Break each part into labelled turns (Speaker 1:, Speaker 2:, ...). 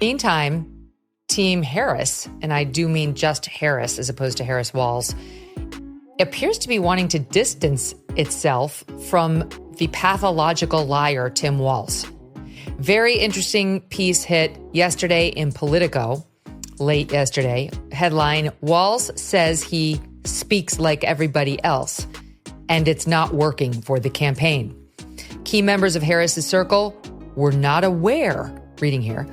Speaker 1: Meantime, Team Harris, and I do mean just Harris as opposed to Harris Walz, appears to be wanting to distance itself from the pathological liar, Tim Walz. Very interesting piece hit yesterday in Politico, late yesterday. Headline, Walz says he speaks like everybody else, and it's not working for the campaign. Key members of Harris's circle were not aware, reading here,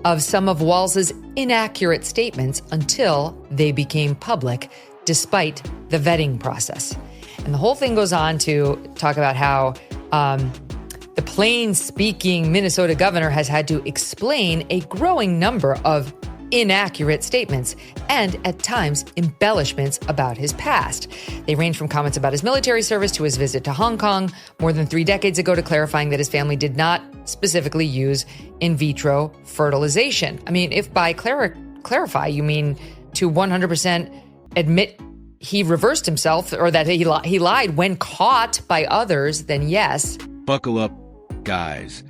Speaker 1: of some of Walz's inaccurate statements until they became public, despite the vetting process. And the whole thing goes on to talk about how the plain-speaking Minnesota governor has had to explain a growing number of inaccurate statements and, at times, embellishments about his past. They range from comments about his military service to his visit to Hong Kong more than 3 decades ago to clarifying that his family did not specifically use in vitro fertilization. I mean, if by clarify you mean to 100% admit he reversed himself or that he lied when caught by others, then yes.
Speaker 2: Buckle up, guys.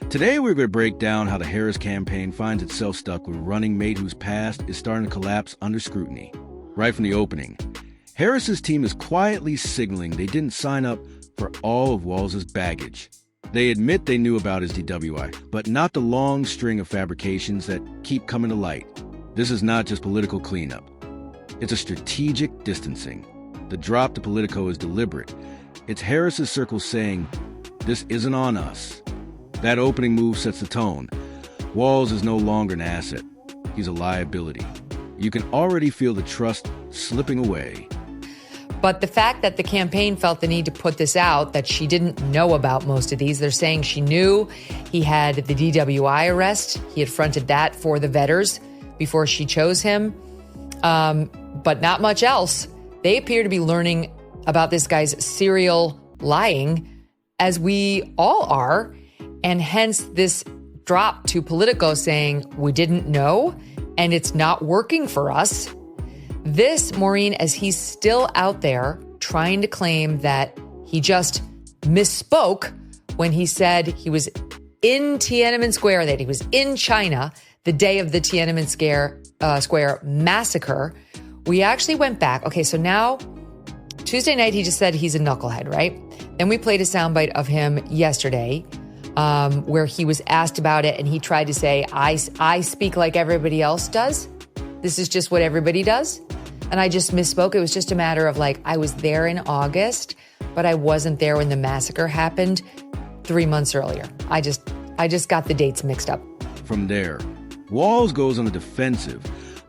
Speaker 2: Today, we're going to break down how the Harris campaign finds itself stuck with a running mate whose past is starting to collapse under scrutiny. Right from the opening, Harris's team is quietly signaling they didn't sign up for all of Walz's baggage. They admit they knew about his DWI, but not the long string of fabrications that keep coming to light. This is not just political cleanup. It's a strategic distancing. The drop to Politico is deliberate. It's Harris's circle saying, "This isn't on us." That opening move sets the tone. Walz is no longer an asset. He's a liability. You can already feel the trust slipping away.
Speaker 1: But the fact that the campaign felt the need to put this out, that she didn't know about most of these, they're saying she knew he had the DWI arrest. He had fronted that for the vetters before she chose him. But not much else. They appear to be learning about this guy's serial lying, as we all are. And hence this drop to Politico saying, we didn't know, and it's not working for us. This, Maureen, as he's still out there trying to claim that he just misspoke when he said he was in Tiananmen Square, that he was in China the day of the Tiananmen Square massacre. We actually went back. Okay, so now Tuesday night, he just said he's a knucklehead, right? Then we played a soundbite of him yesterday where he was asked about it and he tried to say, I speak like everybody else does. This is just what everybody does. And I just misspoke. It was just a matter of like, I was there in August, but I wasn't there when the massacre happened 3 months earlier. I just got the dates mixed up.
Speaker 2: From there, Walz goes on the defensive,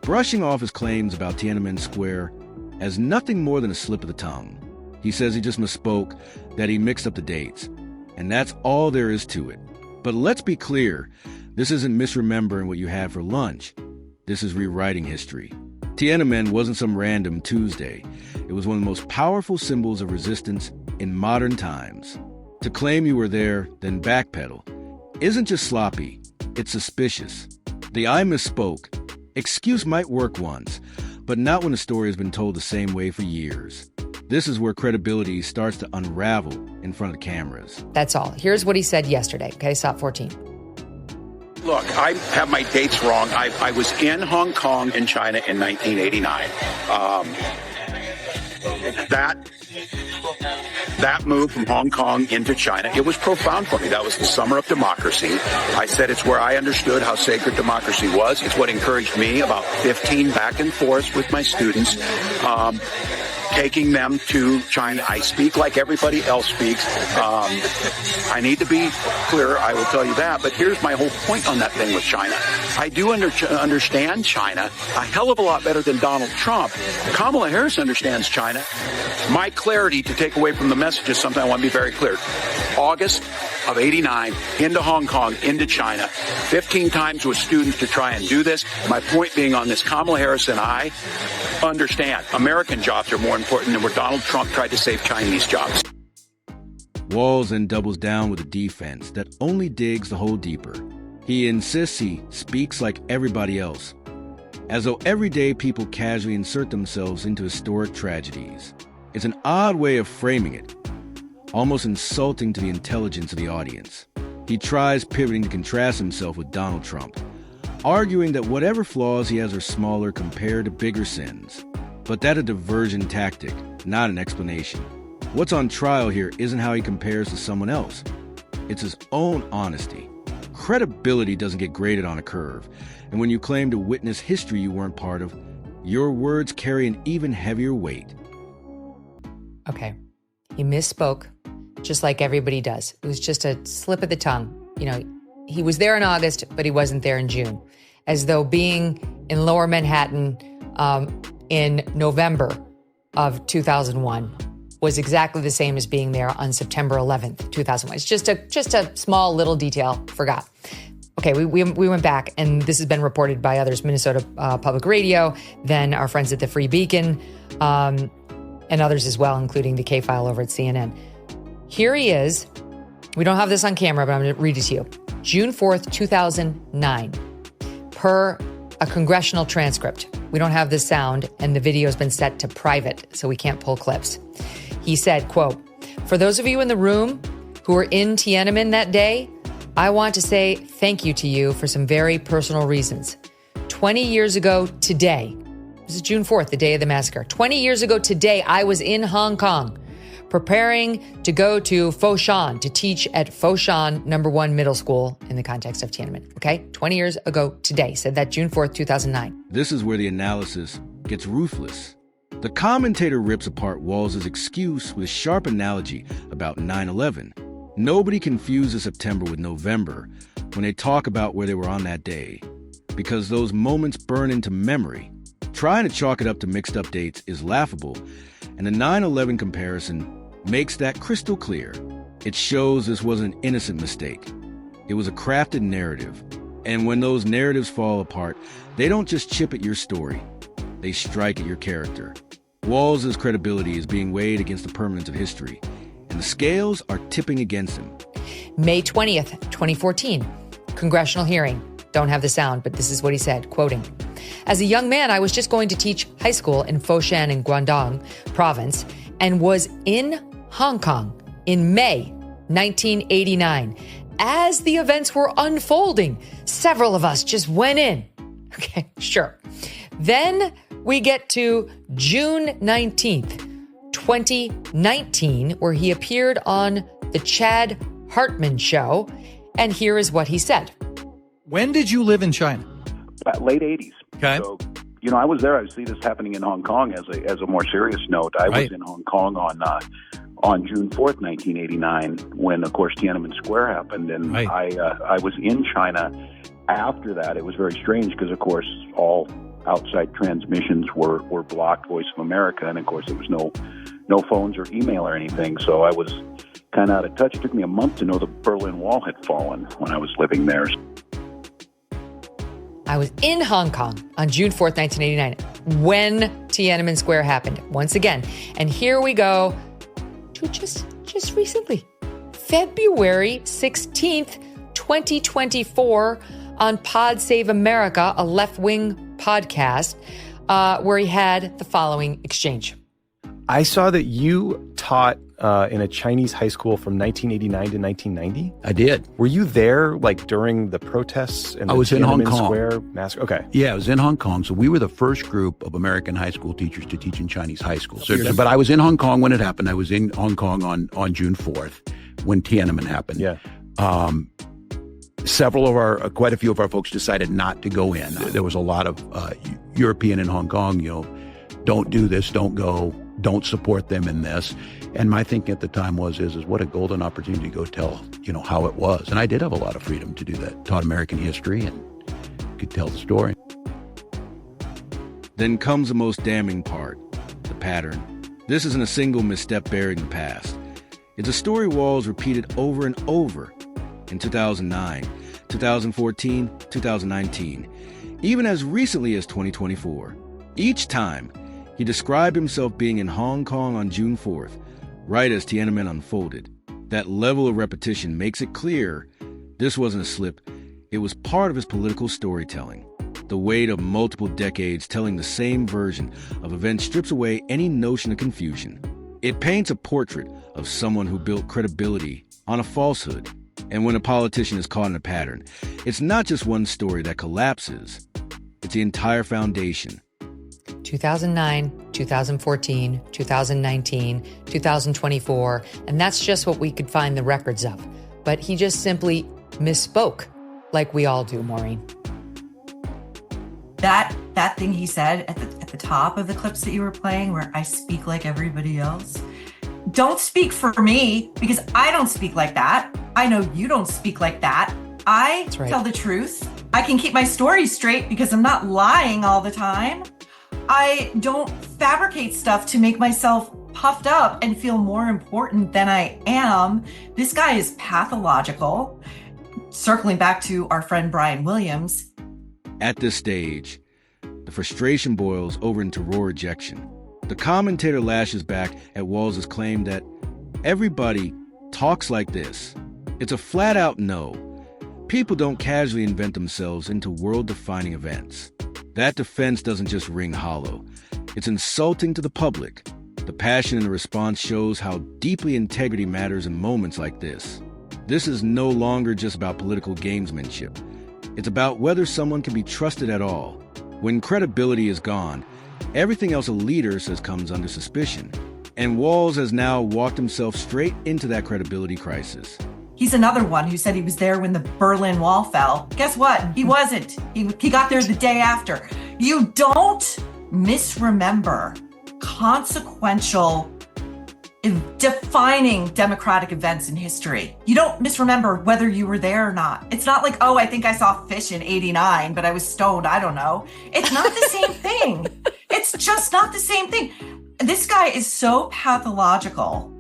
Speaker 2: brushing off his claims about Tiananmen Square as nothing more than a slip of the tongue. He says he just misspoke, that he mixed up the dates. And that's all there is to it. But let's be clear, this isn't misremembering what you had for lunch. This is rewriting history. Tiananmen wasn't some random Tuesday. It was one of the most powerful symbols of resistance in modern times. To claim you were there, then backpedal, isn't just sloppy, it's suspicious. The I misspoke excuse might work once, but not when the story has been told the same way for years. This is where credibility starts to unravel in front of cameras.
Speaker 1: That's all. Here's what he said yesterday. Okay, stop 14.
Speaker 3: Look, I have my dates wrong. I was in Hong Kong in China in 1989. That move from Hong Kong into China, it was profound for me. That was the summer of democracy. I said it's where I understood how sacred democracy was. It's what encouraged me about 15 back and forth with my students. Taking them to China. I speak like everybody else speaks. I need to be clear, I will tell you that, but here's my whole point on that thing with China. I do understand China a hell of a lot better than Donald Trump. Kamala Harris understands China. My clarity to take away from the message is something I want to be very clear. August of 89, into Hong Kong, into China, 15 times with students to try and do this. My point being on this, Kamala Harris and I understand American jobs are more important than where Donald Trump tried to save Chinese jobs.
Speaker 2: Walz then doubles down with a defense that only digs the hole deeper. He insists he speaks like everybody else, as though everyday people casually insert themselves into historic tragedies. It's an odd way of framing it, almost insulting to the intelligence of the audience. He tries pivoting to contrast himself with Donald Trump, arguing that whatever flaws he has are smaller compared to bigger sins. But that a diversion tactic, not an explanation. What's on trial here isn't how he compares to someone else. It's his own honesty. Credibility doesn't get graded on a curve. And when you claim to witness history you weren't part of, your words carry an even heavier weight.
Speaker 1: Okay. He misspoke, just like everybody does. It was just a slip of the tongue. He was there in August, but he wasn't there in June. As though being in Lower Manhattan in November of 2001 was exactly the same as being there on September 11th, 2001. It's just a small little detail. Forgot. Okay, we went back, and this has been reported by others, Minnesota Public Radio, then our friends at the Free Beacon, and others as well, including the K-File over at CNN. Here he is. We don't have this on camera, but I'm going to read it to you. June 4th, 2009, per a congressional transcript. We don't have the sound, and the video has been set to private, so we can't pull clips. He said, quote, "For those of you in the room who were in Tiananmen that day, I want to say thank you to you for some very personal reasons. 20 years ago today, this is June 4th, the day of the massacre. 20 years ago today, I was in Hong Kong, preparing to go to Foshan to teach at Foshan No. 1 Middle School in the context of Tiananmen." Okay, 20 years ago today, said that June 4th, 2009.
Speaker 2: This is where the analysis gets ruthless. The commentator rips apart Walz's excuse with a sharp analogy about 9/11. Nobody confuses September with November when they talk about where they were on that day, because those moments burn into memory. Trying to chalk it up to mixed up dates is laughable, and the 9/11 comparison makes that crystal clear. It shows this was an innocent mistake. It was a crafted narrative, and when those narratives fall apart, they don't just chip at your story. They strike at your character. Walz's credibility is being weighed against the permanence of history, and the scales are tipping against him.
Speaker 1: May 20th, 2014, congressional hearing. Don't have the sound, but this is what he said, quoting, "As a young man, I was just going to teach high school in Foshan in Guangdong province and was in Hong Kong in May 1989. As the events were unfolding, several of us just went in." Okay, sure. Then we get to June 19th, 2019, where he appeared on the Chad Hartman show. And here is what he said.
Speaker 4: When did you live in China?
Speaker 3: Late 80s.
Speaker 4: Okay.
Speaker 3: So, I was there. I see this happening in Hong Kong as a more serious note. I was in Hong Kong on June 4th, 1989, when, of course, Tiananmen Square happened. And I was in China after that. It was very strange because, of course, all outside transmissions were blocked, Voice of America, and, of course, there was no phones or email or anything. So I was kind of out of touch. It took me a month to know the Berlin Wall had fallen when I was living there.
Speaker 1: I was in Hong Kong on June 4th, 1989, when Tiananmen Square happened once again. And here we go to just recently, February 16th, 2024, on Pod Save America, a left-wing podcast, where he had the following exchange.
Speaker 5: I saw that you taught in a Chinese high school from 1989 to 1990.
Speaker 6: I did.
Speaker 5: Were you there, during the protests and
Speaker 6: I was in Hong Kong.
Speaker 5: Square massacre? Okay.
Speaker 6: Yeah, I was in Hong Kong. So we were the first group of American high school teachers to teach in Chinese high school. But I was in Hong Kong when it happened. I was in Hong Kong on June 4th when Tiananmen happened.
Speaker 5: Yeah.
Speaker 6: Quite a few of our folks decided not to go in. There was a lot of European in Hong Kong, don't do this, don't go, don't support them in this. And my thinking at the time was what a golden opportunity to go tell, how it was. And I did have a lot of freedom to do that. Taught American history and could tell the story.
Speaker 2: Then comes the most damning part, the pattern. This isn't a single misstep buried in the past. It's a story Walz repeated over and over in 2009, 2014, 2019, even as recently as 2024. Each time, he described himself being in Hong Kong on June 4th, right as Tiananmen unfolded. That level of repetition makes it clear this wasn't a slip. It was part of his political storytelling. The weight of multiple decades telling the same version of events strips away any notion of confusion. It paints a portrait of someone who built credibility on a falsehood. And when a politician is caught in a pattern, it's not just one story that collapses. It's the entire foundation.
Speaker 1: 2009, 2014, 2019, 2024, and that's just what we could find the records of. But he just simply misspoke, like we all do, Maureen.
Speaker 7: That thing he said at the top of the clips that you were playing, where I speak like everybody else, don't speak for me, because I don't speak like that. I know you don't speak like that. I tell the truth. I can keep my story straight because I'm not lying all the time. I don't fabricate stuff to make myself puffed up and feel more important than I am. This guy is pathological. Circling back to our friend Brian Williams.
Speaker 2: At this stage, the frustration boils over into raw rejection. The commentator lashes back at Walz's claim that everybody talks like this. It's a flat-out no. People don't casually invent themselves into world-defining events. That defense doesn't just ring hollow. It's insulting to the public. The passion in the response shows how deeply integrity matters in moments like this. This is no longer just about political gamesmanship. It's about whether someone can be trusted at all. When credibility is gone, everything else a leader says comes under suspicion. And Walz has now walked himself straight into that credibility crisis.
Speaker 7: He's another one who said he was there when the Berlin Wall fell. Guess what? He wasn't. He got there the day after. You don't misremember consequential, defining democratic events in history. You don't misremember whether you were there or not. It's not like, oh, I think I saw fish in 89, but I was stoned. I don't know. It's not the same thing. It's just not the same thing. This guy is so pathological.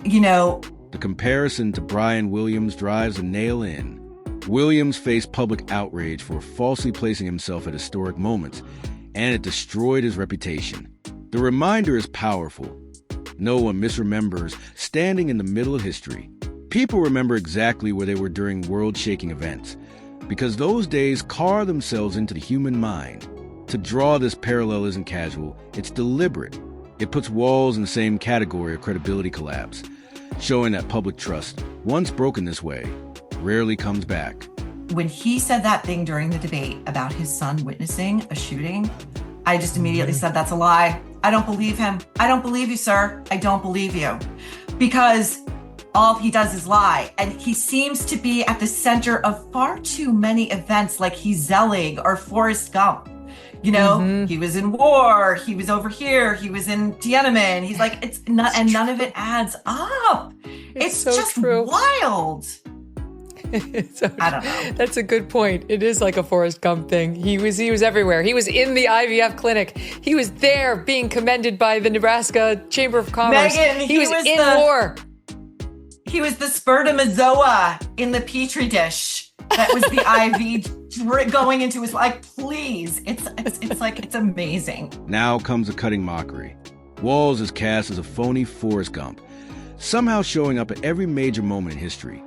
Speaker 2: The comparison to Brian Williams drives a nail in. Williams faced public outrage for falsely placing himself at historic moments, and it destroyed his reputation. The reminder is powerful. No one misremembers standing in the middle of history. People remember exactly where they were during world-shaking events, because those days carve themselves into the human mind. To draw this parallel isn't casual, it's deliberate. It puts Walz in the same category of credibility collapse, showing that public trust, once broken this way, rarely comes back.
Speaker 7: When he said that thing during the debate about his son witnessing a shooting, I just immediately said, that's a lie. I don't believe him. I don't believe you, sir. I don't believe you. Because all he does is lie. And he seems to be at the center of far too many events, like he's Zelig or Forrest Gump. He was in war, he was over here, he was in Tiananmen. He's like, it's not, and none of it adds up. It's so just true. Wild.
Speaker 1: I don't know. That's a good point. It is like a Forrest Gump thing. He was everywhere. He was in the IVF clinic. He was there being commended by the Nebraska Chamber of Commerce.
Speaker 7: Megan,
Speaker 1: he was in war.
Speaker 7: He was the spermatozoa in the petri dish. That was the IV going into his, like, please. It's amazing.
Speaker 2: Now comes a cutting mockery. Walz is cast as a phony Forrest Gump, somehow showing up at every major moment in history,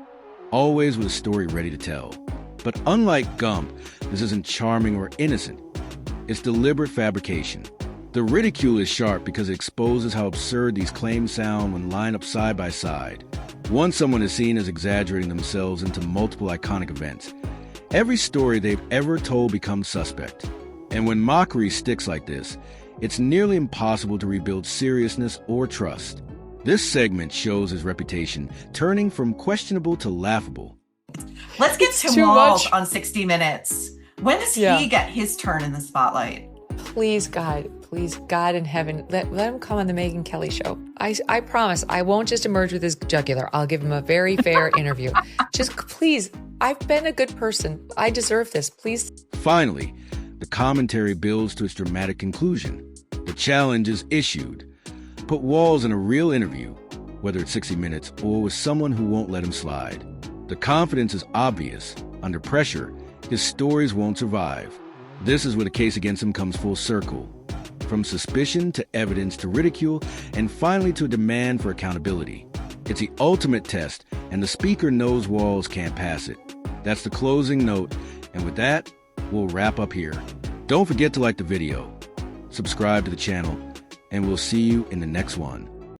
Speaker 2: always with a story ready to tell. But unlike Gump, this isn't charming or innocent. It's deliberate fabrication. The ridicule is sharp because it exposes how absurd these claims sound when lined up side by side. Once someone is seen as exaggerating themselves into multiple iconic events, every story they've ever told becomes suspect. And when mockery sticks like this, it's nearly impossible to rebuild seriousness or trust. This segment shows his reputation turning from questionable to laughable.
Speaker 7: Let's get to Walz on 60 Minutes. When does he get his turn in the spotlight?
Speaker 1: Please, God in heaven, let him come on the Megyn Kelly show. I promise I won't just emerge with his jugular. I'll give him a very fair interview. Just please, I've been a good person. I deserve this, please.
Speaker 2: Finally, the commentary builds to its dramatic conclusion. The challenge is issued. Put Walz in a real interview, whether it's 60 Minutes or with someone who won't let him slide. The confidence is obvious. Under pressure, his stories won't survive. This is where the case against him comes full circle. From suspicion to evidence to ridicule, and finally to a demand for accountability. It's the ultimate test, and the speaker knows Walz can't pass it. That's the closing note, and with that, we'll wrap up here. Don't forget to like the video, subscribe to the channel, and we'll see you in the next one.